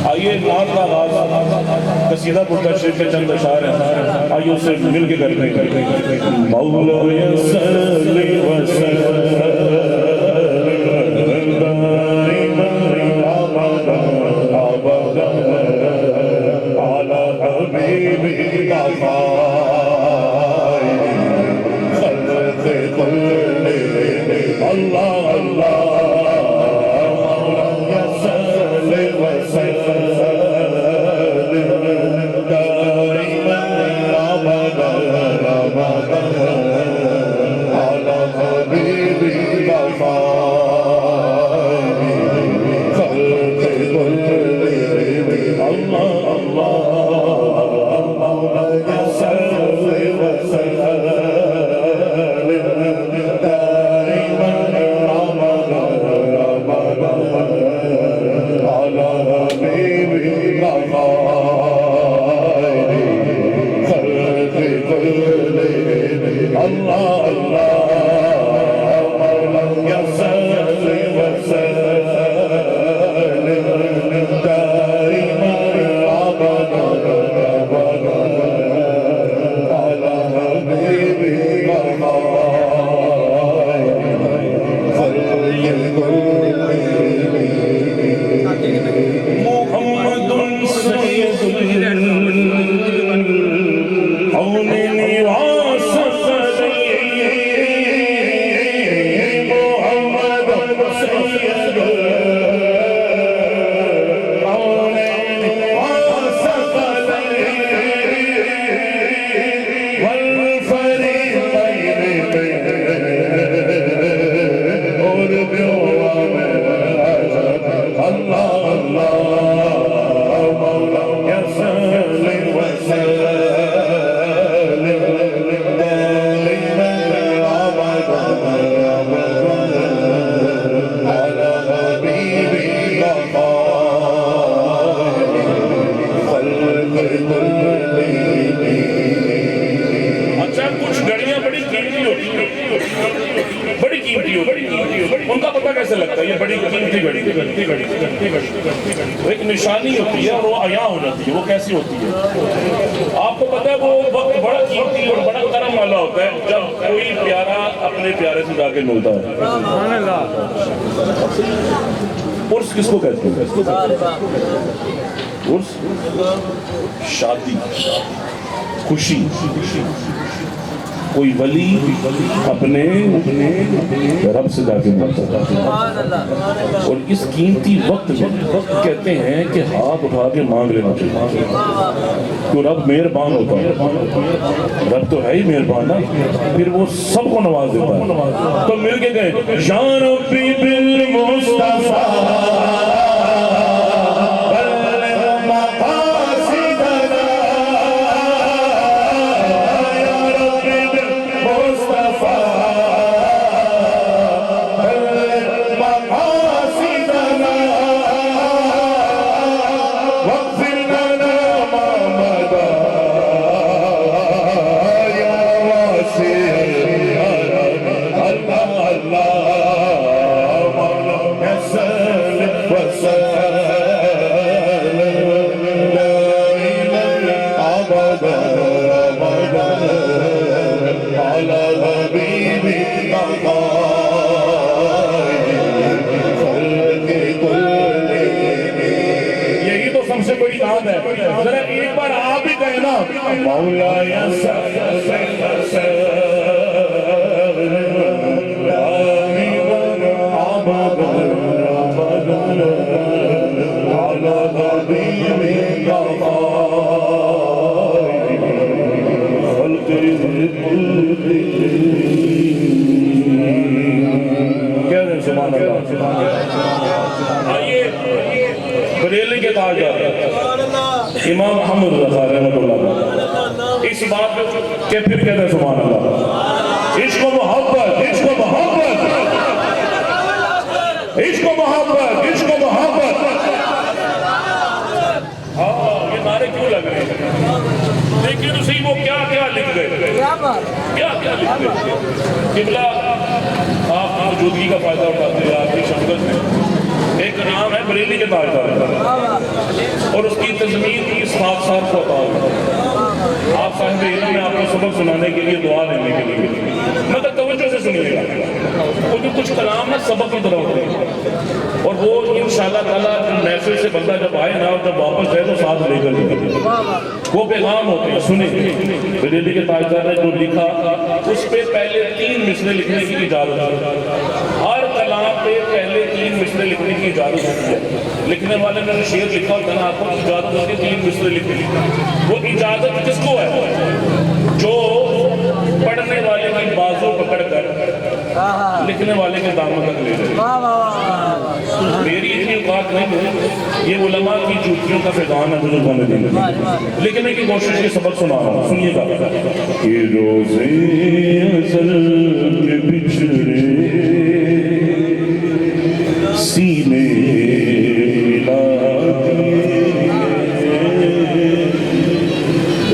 آئیے نام کا آغاز قصیدہ پڑھتا شریف کے چند اشعار ہیں، آئیے اس سے مل کے کرتے ہیں۔ مولا صلی وسلم دائما ابدا ابدا علی حبیبک خلق کل اللہ اللہ ان کا پتہ کیسے لگتا ہے؟ یہ بڑی قیمتی گھڑی ایک نشانی ہوتی ہے اور وہ عیاں ہو جاتی ہے۔ وہ کیسی ہوتی ہے؟ آپ کو پتہ ہے وہ وقت بڑا قیمتی اور بڑا کرم والا ہوتا ہے جب کوئی پیارا اپنے پیارے سے جا کے ملتا ہے۔ عرس کس کو کہتے ہیں؟ عرس شادی، خوشی، کوئی ولی اپنے رب سے جا کے ملتا ہے اور اس قیمتی وقت میں کہتے ہیں کہ ہاتھ اٹھا کے مانگ لینا چاہیے، تو رب مہربان ہوتا ہے۔ رب تو ہے ہی مہربان نا، پھر وہ سب کو نواز دیتا ہے۔ تو مل کے گئے یا ربی بالمصطفیٰ ذرا ایک بار آپ ہی کہیں نا مولا یا آئیے بریلی کے تاجدار امام محمد رضا رحمۃ اللہ اس بات کے پھر کہتے ہیں سبحان اللہ، عشق و محبت، عشق و محبت کیا کیا لکھتے ہیں قبلہ آپ موجودگی کا فائدہ اٹھاتے ہیں آپ کی شفقت میں ایک نام ہے بریلی کے تاجدار اور اس کی تضمین کی اس خاکسار کو عطا آپ صاحب علم میں آپ کو سبق سنانے کے لیے دعا دینے کے لیے مگر توجہ سے سنیے گا کیونکہ کچھ کلام نا سبق کی طرح ہوتے ہیں اور وہ انشاءاللہ تعالیٰ محفل سے بندہ جب آئے نا اور جب واپس جائے تو ساتھ لے کر جائے وہ پیغام ہوتے ہیں سنیں بریلی کے تاجدار نے جو لکھا اس پہ پہلے 3 مصرے لکھنے کی اجازت ہے ہر کلام پہ پہلے 3 مصرے لکھنے کی اجازت ہوتی ہے لکھنے والے نے جو شعر لکھا ہوتا ہے نا آپ کو اجازت ہوتی ہے 3 مصرے لکھنے وہ اجازت کس کو ہے جو پڑھنے والے کی بازو پکڑ کر لکھنے والے کے دامن تک لے جائے میری اتنی اوقات نہیں ہے یہ علماء کی جوتیوں کا فیضان ہے بزرگوں نے دیں لکھنے کی کوشش کے سبق سنا رہا ہوں سنیے گا کہ روزے ازل کے بچھڑے سینے ملا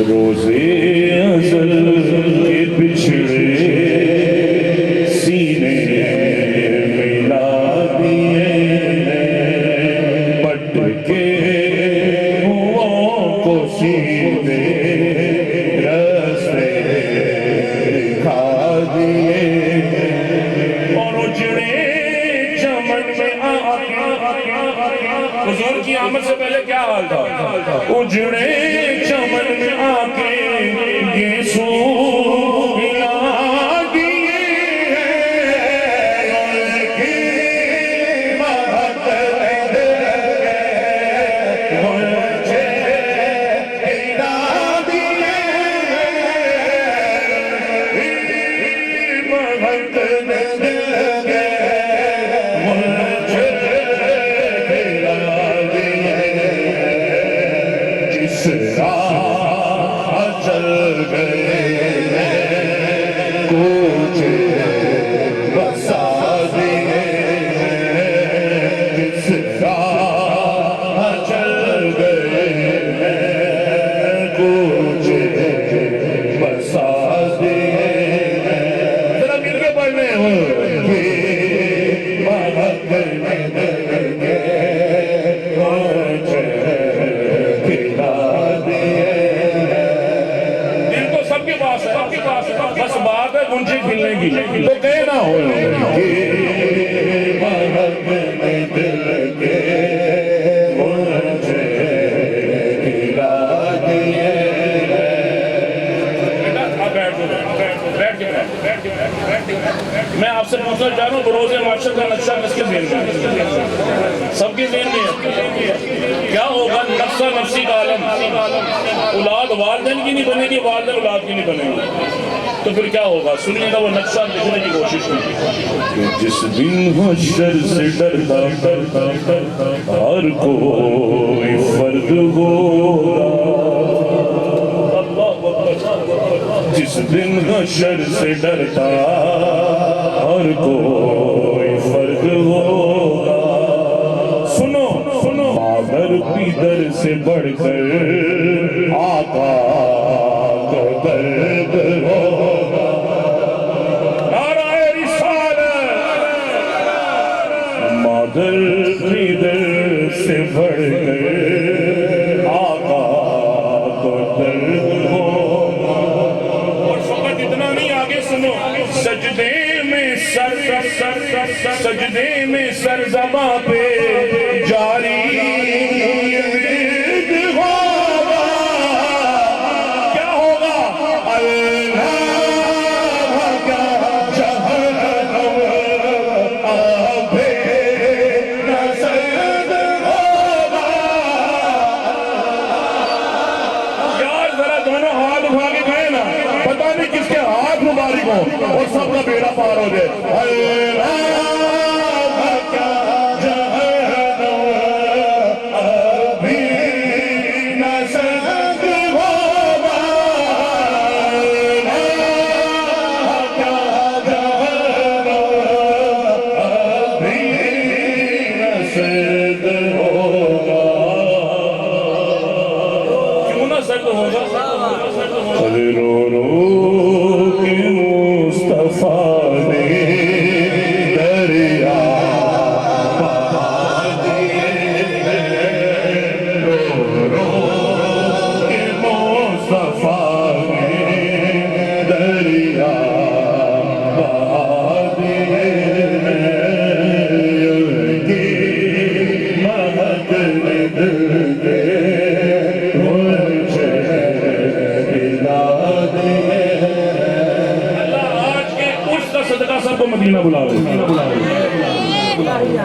روزے ازل کے بچھڑے سینے ملا دیے پٹ کے ہوں کو سینے رستے کھا دیے اور اجڑے چمن میں حضور کی آمد سے پہلے کیا حال تھا اجڑے چمن میں آ کے یہ سو ملا دیے چل گئے کچھ بسا دیے جس راہ چل گئے کچھ بسا دیے ذرا مل کے پڑھنے بس بات ہے گنجی کھلنے کی تو کہے نہ ہو میں آپ سے پوچھنا چاہ رہا ہوں بروز معاشر کا نقشہ کس کے ذہن میں سب کے ذہن میں کیا ہوگا نفسہ نفسی کا عالم اولاد والدین کی نہیں بنے گی والدین اولاد کی نہیں بنے گی تو پھر کیا ہوگا سنیے گا وہ نقشہ لکھنے کی کوشش کی جس دن حشر سے ڈرتا ہر کوئی فرد ہوگا جس دن حشر سے ڈرتا ہر کوئی فرد ہوگا سنو سنو مادر پیدر سے بڑھ کر آقا کا درد ہوگا نعرہ رسالت مادر پیدر سے بڑھ کر آقا کا درد ہوگا اور فقط اتنا نہیں آگے سنو سجدے میں سر زباں پہ جاری ہوگا کیا ہوگا اللہ کا جہنم آبے نصرد ہوگا یار ذرا دونوں ہاتھ اٹھا کے گئے نا پتہ نہیں کس کے ہاتھ مبارک ہو اور سب کا بیڑا پار ہو جائے اللہ کا جہنم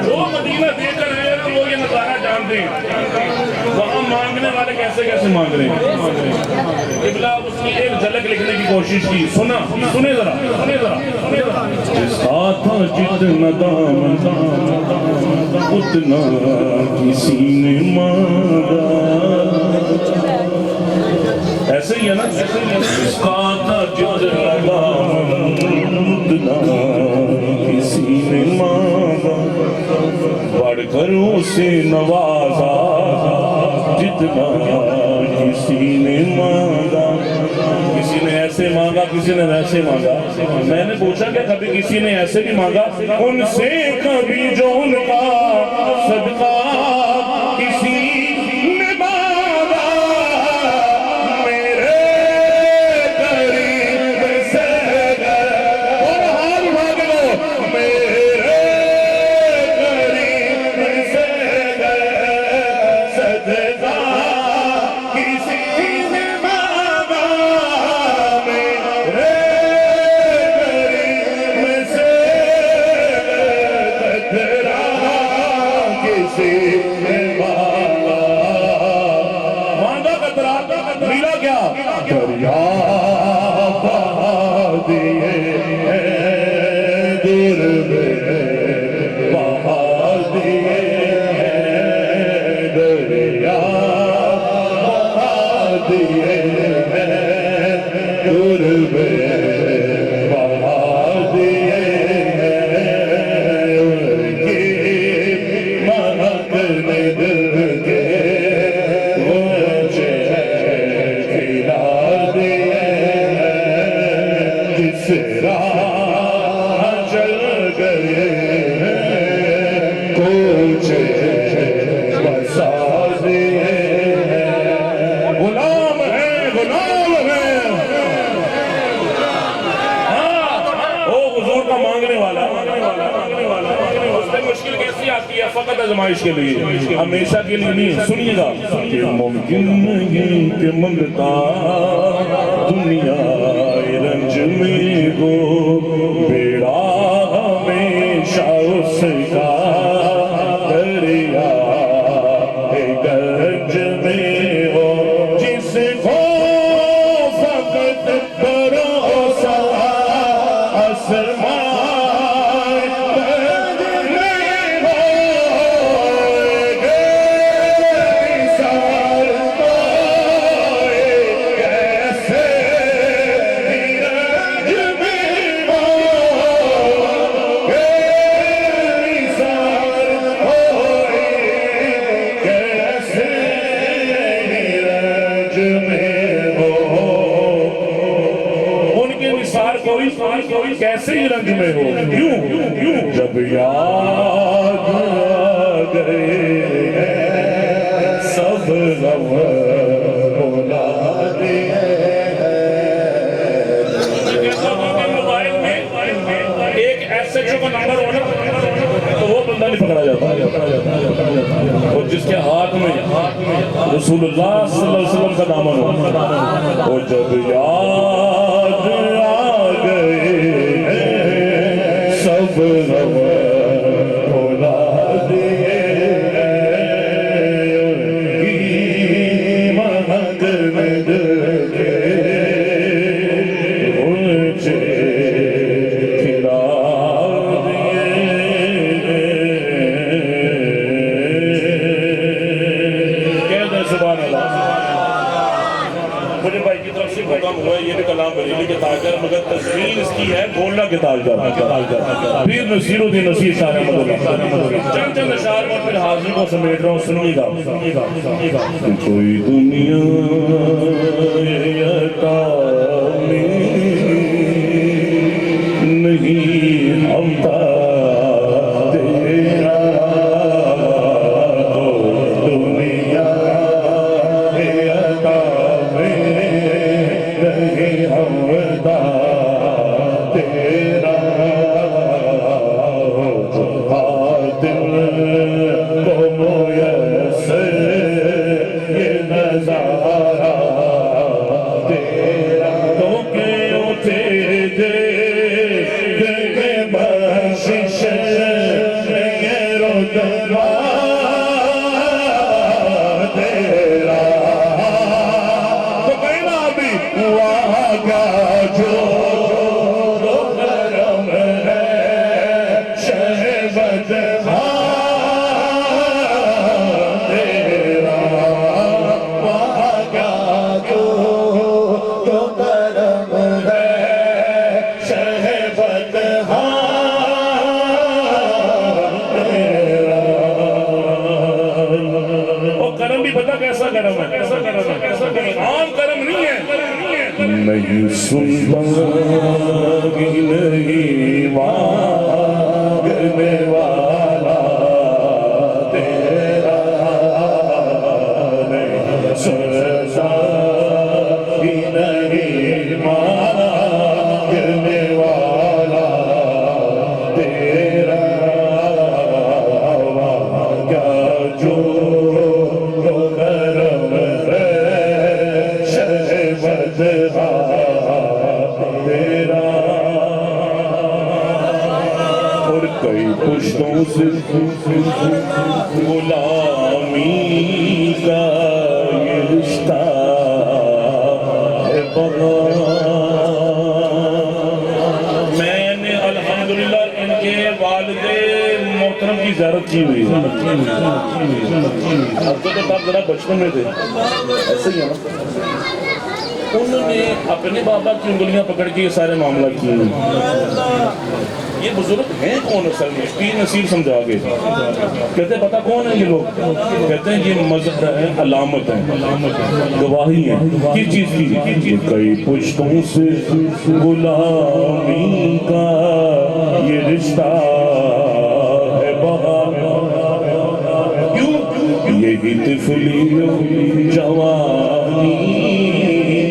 جو مدینہ دیکھ کر آئے نا وہ یہ نظارہ جانتے ہیں وہاں مانگنے والے کیسے کیسے مانگ رہے ہیں قبلہ اس کی ایک جھلک لکھنے کی کوشش کی سنے ذرا ساتھ جتنا دامن اتنا کسی نے مانگا ایسے ہی ہے نا ساتھ جتنا دامن اتنا کسی نے مانگا بڑھ کر اسے نوازا جتنا کسی نے مانگا کسی نے ایسے مانگا کسی نے ویسے مانگا میں نے پوچھا کہ کبھی کسی نے ایسے بھی مانگا ان سے کبھی جو ان کا صدقہ کسی نے مانگا میرے قریب سے اور حال مانگ لو میرے قریب سے صدقہ کسی نے مانگا میرے قریب سے صدقہ کسی نے مانگا مانگا قطرہ ملا کیا دریا بہا دیے دور میں بہا دیے دریا بہا دیے دور میں بہا دیے مہکنے دل کے مجھے کھلا دیے جس راہ چل گئے کچھ بسا دیے غلام ہیں او حضور کا مانگنے والا اس میں مشکل کیسی آتی ہے فقط ازمائش کے لیے ہمیشہ کے لیے نہیں سنیے گا کہ ممکن نہیں کہ منگتا دنیا رنج میں ہو بیڑا ہمیشہ اس کا دریا گرج میں ہو جس کو فقط بھروسہ آسمان کیسے ہی رنج میں ہو کیوں جب یاد آ گئے سب غم بھلا دیے موبائل میں ایک ایس ایچ او کا نمبر ہونا تو وہ بندہ نہیں پکڑا جاتا اور جس کے ہاتھ میں رسول اللہ صلی اللہ علیہ وسلم کا دامن ہو اور جب یاد آ گئے سب غم بھلا دیے مہک میں دل کے مجھے کھلا دیے کہہ دیں سبحان اللہ مجھے بھائی کی طرف سے حکم ہوا یہ بھی کلام بریلی کے تاجر مگر تصویر اس کی ہے گولڈا کے تاجر پھر نصیر الدین نصیر شاہ احمد اللہ چند اشعار اور پھر حاضری کو سمیٹ رہا ہوں سنیے گا کوئی دنیا عطا نہیں ہمتا تیرا دنیا عطا نہیں ہمتا تیرا دل کو میسر یہ نظارہ تیرا تو کیوں تھے دے بخش کرم ہے، عام کرم نہیں ہے۔ نہیں سنتا نہیں مانگنے والا تیرا، نہیں سنتا نہیں مانگنے والا تیرا، کیا جو کرم ہے شہبت تیرا، اور کئی پشتوں سے غلامی کا یہ رشتہ ہے بغا۔ میں نے الحمدللہ ان کے والد محترم کی زیارت کی ہوئی ہے، اب تو آپ ذرا بچپن میں تھے ایسے ہی ہے نا، انہوں نے اپنے بابا کی انگلیاں پکڑ کے یہ سارے معاملہ کیے ہیں۔ یہ بزرگ ہیں کون اصل میں؟ پیر نصیر سمجھا گئے، کہتے ہیں پتہ کون ہے یہ لوگ؟ کہتے ہیں یہ مظہر ہے، علامت ہے، گواہی ہے کس چیز کی؟ کئی پشتوں سے غلامی کا یہ رشتہ ہے بہا، کیوں؟ یہی طفلی جوانی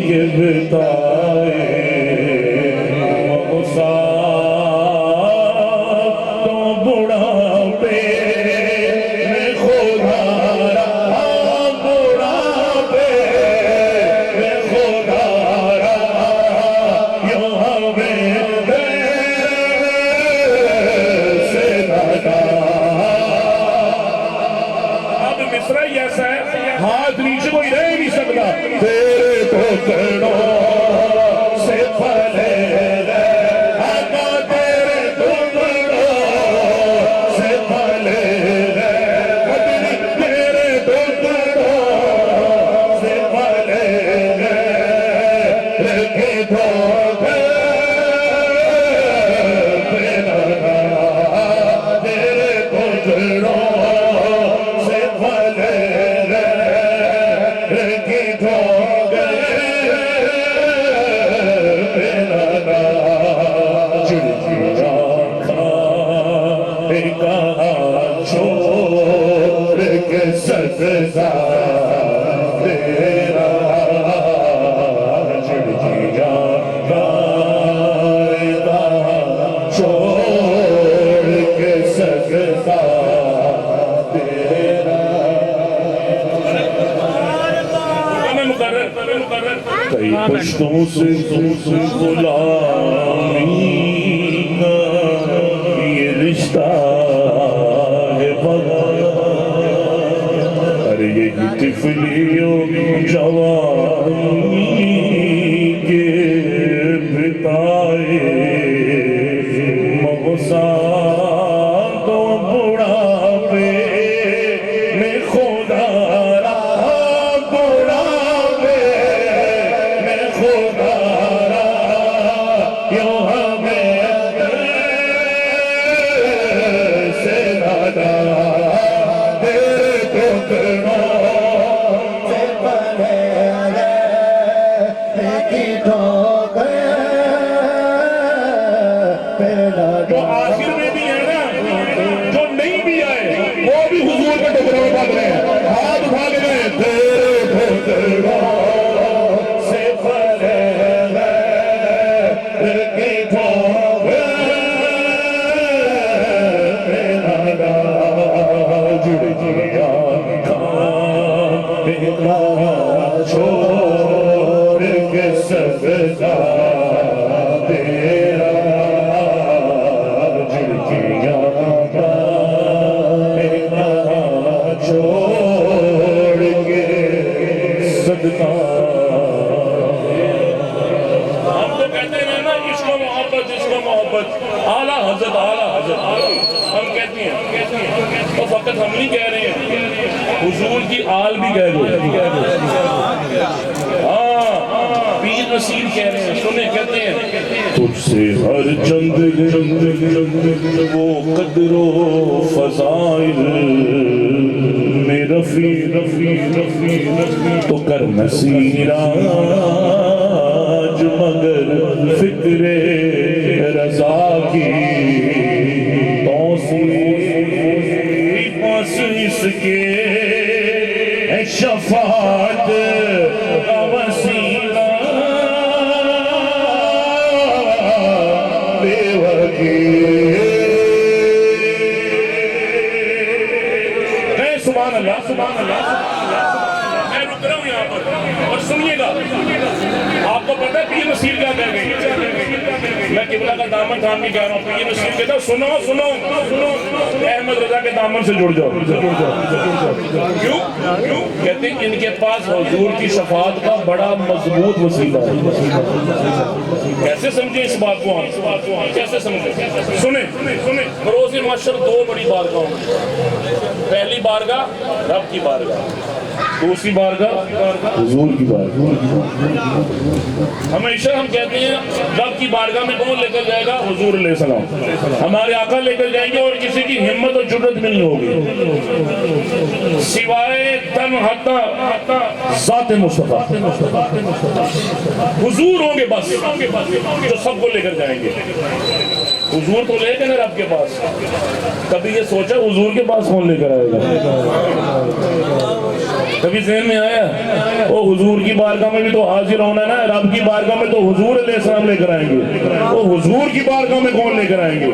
کے بتائے ہاتھ نیچے کوئی رہ نہیں سکتا، تیرے ٹھکروں سے پھلے آقا، تیرے ٹھکروں سے پھلے تیرے ٹھکروں سے پھلے رکھے دھوکے تیرے ٹھکروں سے پھلے چھوڑ کے سجدہ تیرا، چھڑکیا گائے چھوڑ کے سجدہ تیرا، کئی پشتوں سے غلامی کا یہ رشتہ ہے بغا، ارے یہی طفلیوں جوانی کے بتائے مغزاں تو بڑھاپے میں خدا جو آخر میں بھی ہے نا، جو نہیں بھی آئے وہ بھی حضور کے ٹکڑوں میں بات رہے ہیں، ہاتھ اٹھا کے گئے تیرے ٹھکروں سے پھلے کی ٹھوکے جڑ گیا چھوڑ کے سجدہ تیرا، چھوڑ کے صدقہ۔ ہم تو کہتے ہیں نا عشق و محبت، عشق و محبت، اعلیٰ حضرت، اعلیٰ حضرت، ہم کہتے ہیں، تو فقط ہم نہیں کہہ رہے ہیں، حضور کی آل بھی کہہ رہے ہیں، پیر نصیر کہہ رہے ہیں، سنیں کہتے ہیں تجھ سے ہر چند وہ قدر و فضائل میرا رفی رفی رفی تو کر مسیراج مگر فکر رضا کی توصیف بس اس کے شفاعت کا وسیلہ بے وکیل۔ سبحان اللہ سبحان اللہ۔ میں رک رہا ہوں یہاں پر اور سنیے گا، آپ کو پتہ ہے پیر نصیر کیا کہہ گئی؟ میں قبلہ کا دامن تھام کے کہہ رہا ہوں، پیر نصیر کہتا ہے سنو سنو احمد رضا کے دامن سے جڑ جاؤ۔ کیوں؟ کہتے ہیں ان کے پاس حضور کی شفاعت کا بڑا مضبوط وسیلہ ہے۔ کیسے سمجھیں اس بات کو ہم؟ کیسے سمجھیں؟ سنیں بروز محشر دو بڑی بارگاہوں میں، پہلی بارگاہ رب کی بارگاہ، دوسری بارگاہ حضور کی بارگاہ۔ ہمیشہ ہم کہتے ہیں رب کی بارگاہ میں کون لے کر جائے گا؟ حضور علیہ السلام، ہمارے آقا لے کر جائیں گے، اور کسی کی ہمت اور جرأت بھی نہیں ہوگی سوائے تن حتی ذات مصطفیٰ۔ حضور ہوں گے بس جو سب کو لے کر جائیں گے۔ حضور تو لے گئے رب کے پاس، کبھی یہ سوچا حضور کے پاس کون لے کر آئے گا؟ کبھی ذہن میں آیا وہ حضور کی بارگاہ میں بھی تو حاضر ہونا ہے نا، رب کی بارگاہ میں تو حضور علیہ السلام لے کر آئیں گے، وہ حضور کی بارگاہ میں کون لے کر آئیں گے؟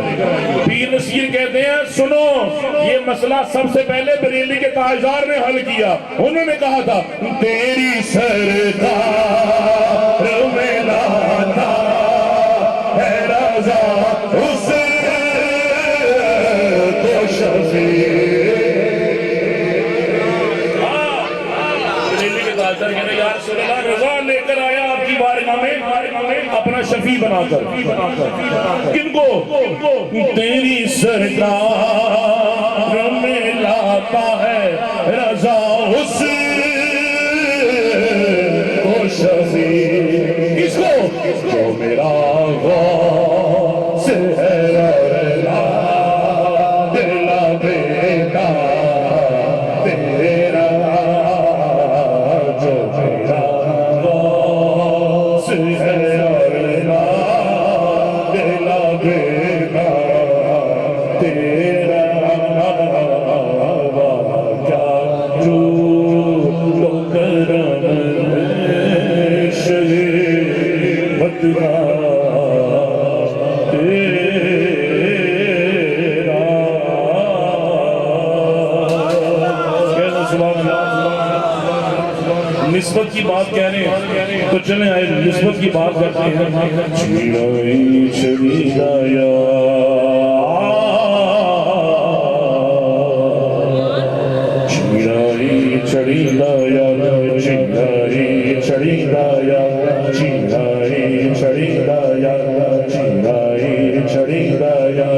پیر نصیر کہتے ہیں سنو یہ مسئلہ سب سے پہلے بریلی کے تاجدار نے حل کیا۔ انہوں نے کہا تھا تیری سرکار میں لاتا ہے رضا اس کو شفیع۔ یا رسول اللہ رضا لے کر آیا آپ کی بارگاہ میں اپنا شفیع بنا کر۔ کن کو؟ تیری سرکار میں لاتا ہے رضا اس کو شفیع۔ کس کو؟ جو میرا غوث ہے دلا بیٹا تیرا، نسبت کی بات کہہ رہے ہیں تو چلیں آئے نسبت کی بات کرتے ہیں۔ چڑائی چڑی دایا چڑائی چڑی دایا چڑائی چڑی دایا چڑائی چڑی دایا چڑائی چڑی دایا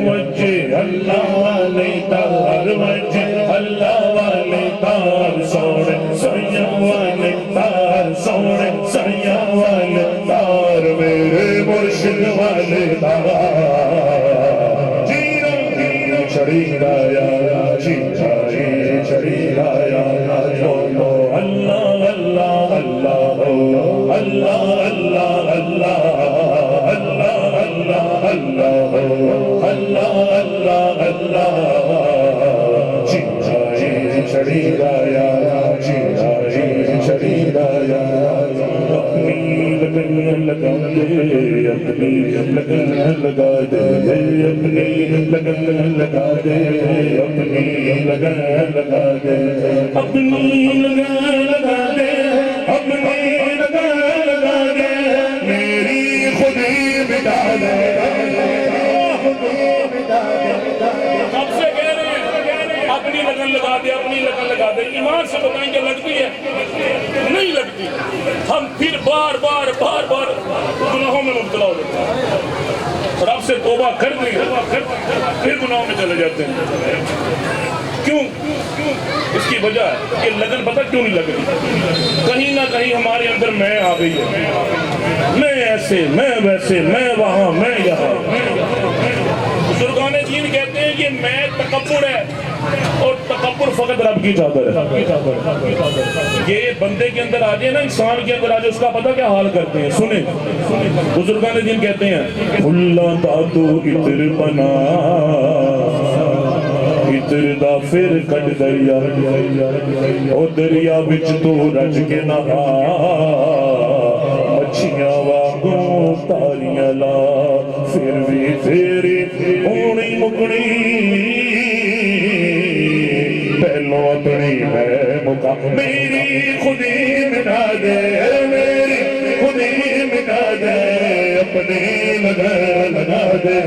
مجھے اللہ والے تار مجھے اللہ والے تار سوڑے سیاں والے تار سوڑے سیاں والے تار میرے مرشد والے تار چیرا چڑی دایا چیرا چڑی دایا بولو اللہ اللہ اللہ اللہ اللہ اللہ اللہ اللہ اللہ اللہ اللہ چڑی دایا چڑی دایا اپنی لگن لگا دے اپنی لگن لگا دے اپنی لگن لگا دے اپنی لگن لگا دے اپنی لگن لگا دے اپنی لگن لگا دے میری خودی مٹا دے کب سے کہہ رہے ہیں اپنی لگن لگا دے اپنی لگن لگا دے ایمان سے بتائیں کہ لگتی ہے نہیں لگتی ہم پھر بار بار بار بار گناہوں میں مبتلا ہو جاتے ہیں رب سے توبہ کر دیں پھر گناہوں میں چلے جاتے ہیں کیوں اس کی وجہ ہے کہ لگن پتہ کیوں نہیں لگ رہی کہیں نہ کہیں ہمارے اندر میں آ گئی ہے میں ایسے میں ویسے میں وہاں میں یہاں بزرگان دین کہتے ہیں یہ میں تکبر ہے اور تکبر فقط رب کی چادر ہے. یہ بندے کے اندر آ جائے نا، انسان کے اندر آ جائے، اس کا پتہ کیا حال کرتے ہیں. سنیں بزرگان دین کہتے ہیں اللہ داتو اتر بنا اتر دا پھر کٹ دریا او دریا بچ تو رج کے نہا مچھیاں واگوں تاریاں لا پھر بھی تیری ہونی مکنی پہلو اپنی ہے مکا میری خودی مٹا دے میری خودی مٹا دے اپنی لگا دے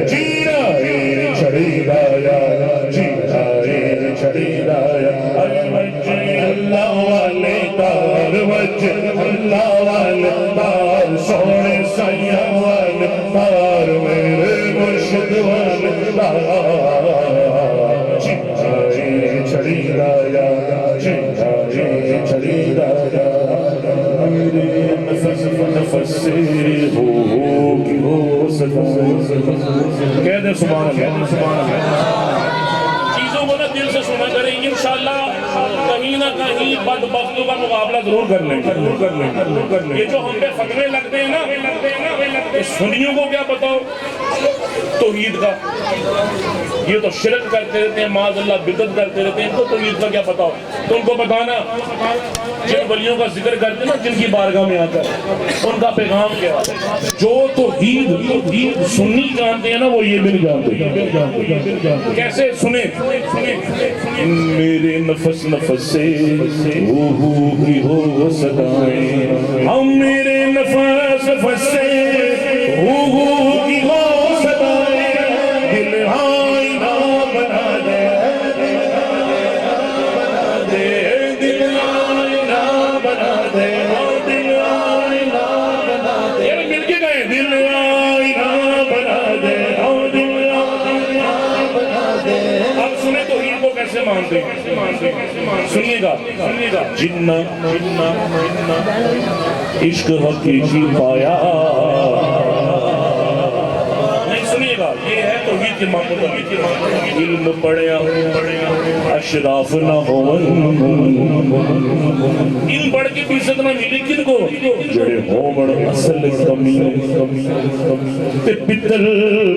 چیرائے چھڑی رایا چیرائے چھڑی رایا اللہ والے تار وچ اللہ والے تار سونے سیاں والے تار میرے مرشد والے تار چھڑی رایا چھڑی رایا میرے نفس سے ہو کی ہو سدا کہہ دے سبحان اللہ. چیزوں کو نا دل سے سنا کریں انشاءاللہ کہیں نہ کہیں بدبختوں کا مقابلہ ضرور کر لیں گے. یہ جو ہم پہ فتوے لگتے ہیں نا سنیوں کو کیا بتاؤ توحید کا، یہ تو شرک کرتے رہتے ہیں معاذ اللہ بدعت کرتے رہتے ہیں، ان کو توحید کا کیا بتاؤ. تو ان کو بتانا جن ولیوں کا ذکر کرتے ہیں نا جن کی بارگاہ میں آ کر ان کا پیغام کیا ہے. جو توحید سنی جانتے ہیں نا وہ یہ بھی نہیں جانتے. کیسے سنیں میرے نفس سے ہو کی ہو صدائیں ہم میرے نفس سے ہو کی ہو صدائیں دل آئینہ بنا دے دل آئینہ بنا دے دل آئینہ بنا دے یعنی مل کے گئے دل آئینہ بنا دے دل آئینہ بنا دے. اب سنیں تو ہی کو کیسے مانتے ہیں. سنیے گا جنہ عشق حقیقی پایا نہیں. سنیے گا یہ ہے توحید کی معاملہ. علم پڑھیا اشراف نہ ہو علم پڑھ کے بھی عزت نہ ملی کن کو جڑے ہومن اصل کمی تے پتل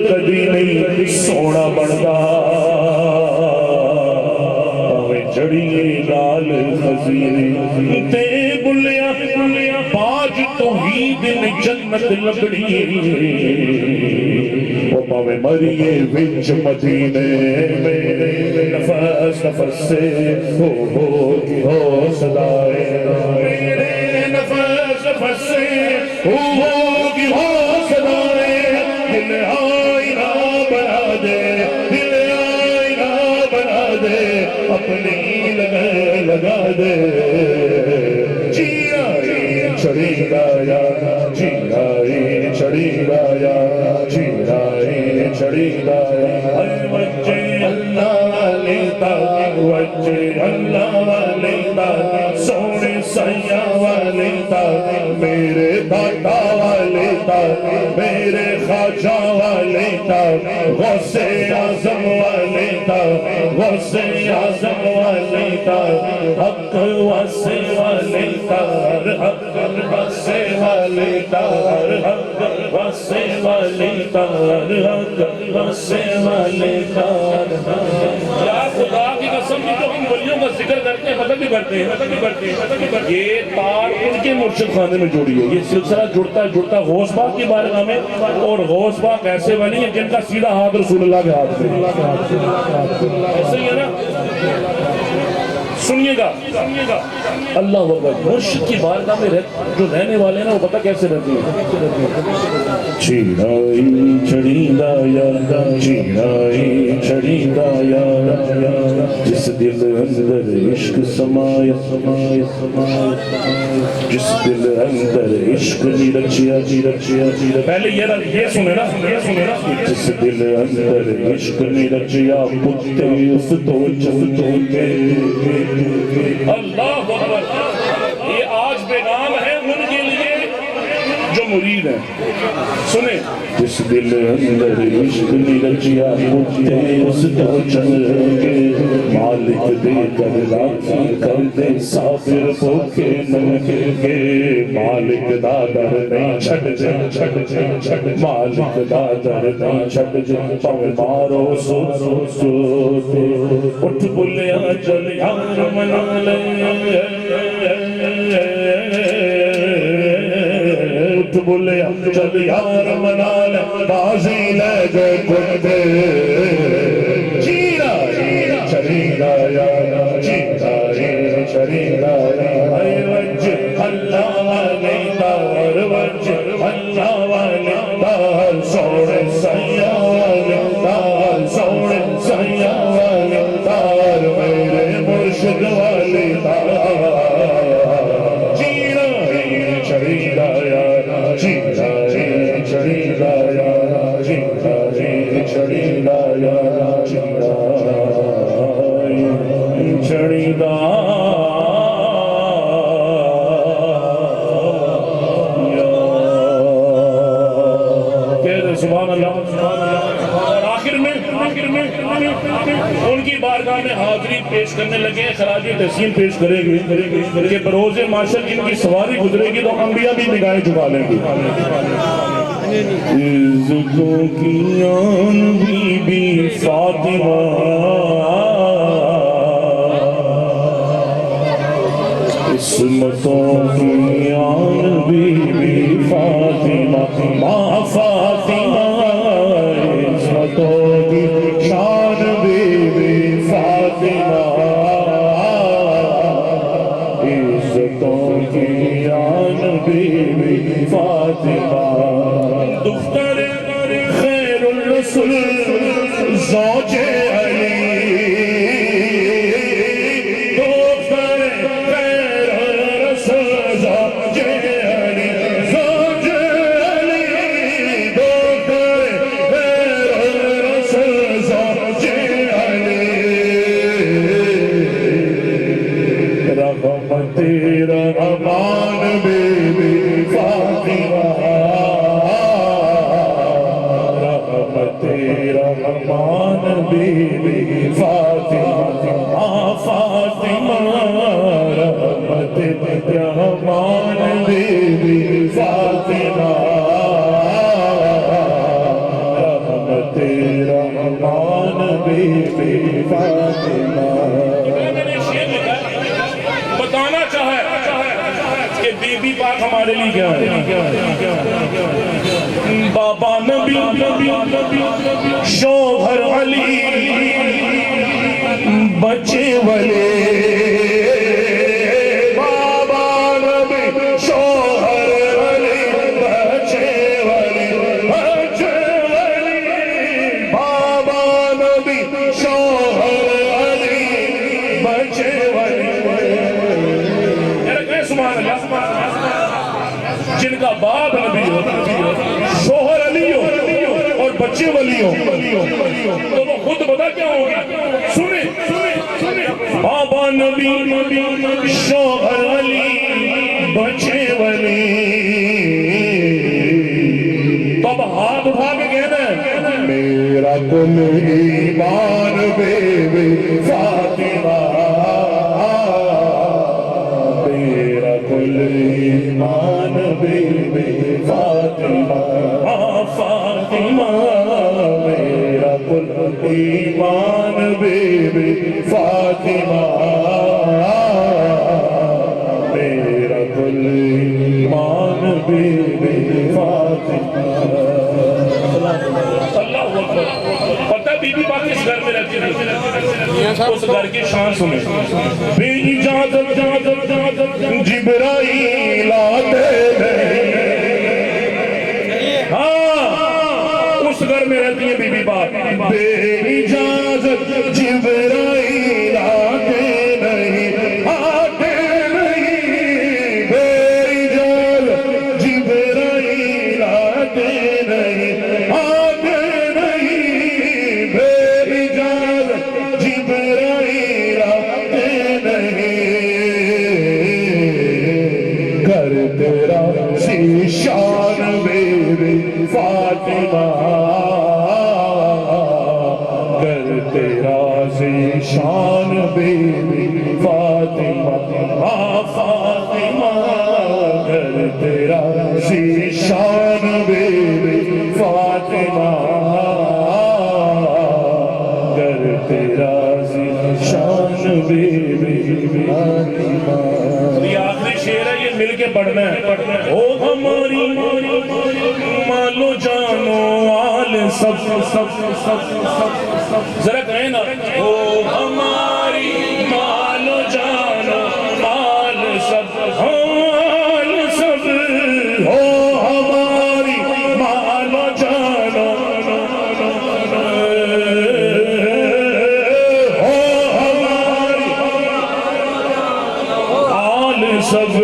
کدی نہیں سونا بندا جڑی لال خزینے تے بلیا باج توحید نے جنت لگڑی وہ پاوے مریے وچ مدینے میرے نفس سے ہو کی ہو صدائے میرے نفس سے ہو کی ہو صدائے دل آئینہ بنا دے دل آئینہ بنا دے اپنی لگا دے. چیرائے چھڑی رایا چیرائے چھڑی رایا چیرائے چھڑی رایا وجے اللہ والے تاک وجے اللہ والے تاک سونے سیاں والے تاک میرے داتا والے تاک میرے خواجہ والے تاک غوث اعظم والے تاک غوث اعظم والے تاک حق واسے والے تاک حق واسے والے تاک حق واسے والے تاک حق واسے والے تاک. یا خدا کی قسم جو ہم ولیوں کا ذکر کرتے ہیں پتہ بھی کرتے ہیں یہ تار ان کے مرشد خانے میں جوڑی ہے. یہ سلسلہ جڑتا غوث پاک کی بارگاہ میں اور غوث پاک ایسے ولی ہیں جن کا سیدھا ہاتھ رسول اللہ کے ہاتھ میں ایسے ہی ہے نا. سنیے گا اللہ اکبر. مرشد کی بارگاہ میں جو رہنے والے ہیں نا وہ پتہ کیسے رہتے ہیں. چیرائی چھڑی دایا چیرائی چھڑی دایا جس دل اندر عشق سمایا جس دل اندر عشق نہیں رچیا پہلے یہ سنے نا جس دل اندر عشق نہیں رچیا پتے اس تو چلتے اللہ اکبر. یہ آج پیغام ہے ان کے لیے جو مرید ہیں. سنیں جس دل اندر عشق نرچیا اٹھتے اس کو چل کے مالک دے کر راکھی کر دے صابر بھوکے ننگے کے مالک دادر نہیں چھٹ جے مالک دادر نہیں چھٹ جے پاؤں مارو سو اٹھ بلیا چل یار منا لے اٹھ بلیا چل یار منا لے بازی لے گئے کتے چیرا چریرا یارا چیرا چریرا اے وجہ اللہ والے دار وجہ اللہ والے دار سوڑے سیاں والے دار سوڑے سیاں والے دار میرے مرشد والے دار چیرا چریرا یارا چیرا چریرا یارا چیرا چریرا یارا چیرا چڑیدا سبحان اللہ. اور آخر میں ان کی بارگاہ میں حاضری پیش کرنے لگے خراج تحسین پیش کرے گی کہ بروز معاشر جن کی سواری گزرے گی تو انبیاء بھی نگاہیں جھکا لیں گے. عزتوں کی آن بی بی فاطمہ عصمتوں کی آن بی بی فاطمہ ماں فاطمہ عصمتوں کی شان بی بی فاطمہ عزتوں کی آن بی بی فاطمہ دختر خیر الرسل زوج علی دختر خیر الرسل زوج علی زوج علی دختر خیر الرسل زوج علی رحمت رحمان بی بی فاطمہ رحمان بی بی فاطمہ فاطمہ رحمت رحمان بی بی فاطمہ رحمت رحمان بی بی فاطمہ. میں نے شعر لکھا بتانا چاہے کہ بی بی پاک ہمارے لیے کیا ہے. بابا نبی شوہر علی بچے والے بابا نبی شوہر علی بچے والے بچے والے بابا نبی شوہر علی بچے والے. سبحان اللہ. جن کا باپ نبی ہو شوہر علی ہو اور بچے ولی ہو تو وہ خود بتا کیا ہوگا. سنیں بابا نبی شوہر علی بچے ولی تو اب ہاتھ اٹھا کے کہنا ہے میرا کل ایمان بی بی فاطمہ میرا کل ایمان بی بی فاطمہ فاطمہ میرا کل ایمان بی بی فاطمہ میرا کل ایمان بی بی فاطمہ. اللہ اکبر. پتہ بی بی پاک اس گھر میں رہتی تھی اس گھر کی شان سنیں. بے اجازت جبرائیل آتے ہیں. ہاں اس گھر میں رہتی ہے بی بی پاک. بے اجازت جبرائیل آتے نہیں آتے نہیں بے اجازت جبرائیل آتے نہیں آتے نہیں بے اجازت جبرائیل آتے نہیں. کر تیرا سی شان شان بی بی فاطمہ فاطمہ گر تیرا شان بی بی فاطمہ گر تیرا شان بی بی فاطمہ. یہ آخری شعر ہے، یہ مل کے پڑھنا ہے. او ہماری مالو جانو آل سب ذرا کہیں نا. او ہماری مالو جانو آل سب آل سب. او ہماری مالو جانو او ہماری آل سب